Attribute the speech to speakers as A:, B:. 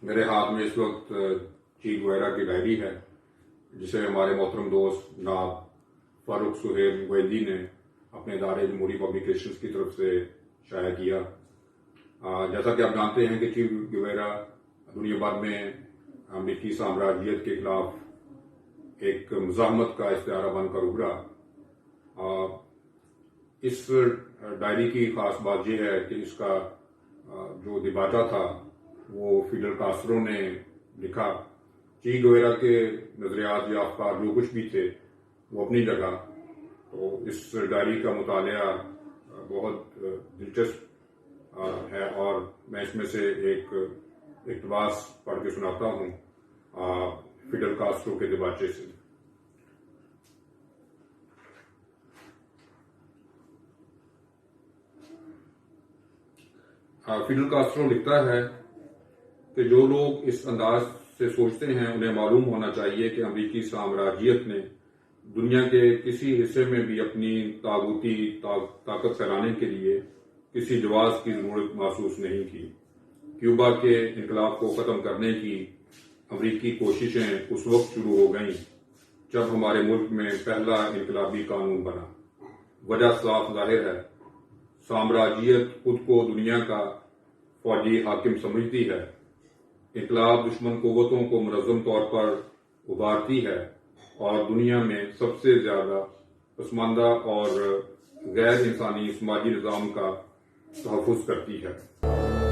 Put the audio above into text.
A: میرے ہاتھ میں اس وقت چی گویرا کی ڈائری ہے، جسے ہمارے محترم دوست جناب فاروق سہیل گویندی نے اپنے ادارے جمہوری پبلیکیشنز کی طرف سے شائع کیا۔ جیسا کہ آپ جانتے ہیں کہ چی گویرا دنیا بھر میں امریکی سامراجیت کے خلاف ایک مزاحمت کا استعارہ بن کر ابھرا۔ اس ڈائری کی خاص بات یہ ہے کہ اس کا جو دباچہ تھا وہ فیڈل کاسٹرو نے لکھا۔ چی گویرا کے نظریات یا افکار جو کچھ بھی تھے وہ اپنی جگہ، تو اس ڈائری کا مطالعہ بہت دلچسپ ہے، اور میں اس میں سے ایک اقتباس پڑھ کے سناتا ہوں فیڈل کاسٹرو کے دباچے سے۔ فیڈل کاسٹرو لکھتا ہے کہ جو لوگ اس انداز سے سوچتے ہیں انہیں معلوم ہونا چاہیے کہ امریکی سامراجیت نے دنیا کے کسی حصے میں بھی اپنی طاغوتی طاقت پھیلانے کے لیے کسی جواز کی ضرورت محسوس نہیں کی۔ کیوبا کے انقلاب کو ختم کرنے کی امریکی کوششیں اس وقت شروع ہو گئیں جب ہمارے ملک میں پہلا انقلابی قانون بنا۔ وجہ صاف ظاہر ہے، سامراجیت خود کو دنیا کا فوجی حاکم سمجھتی ہے۔ انقلاب دشمن قوتوں کو منظم طور پر ابھارتی ہے اور دنیا میں سب سے زیادہ پسماندہ اور غیر انسانی سماجی نظام کا تحفظ کرتی ہے۔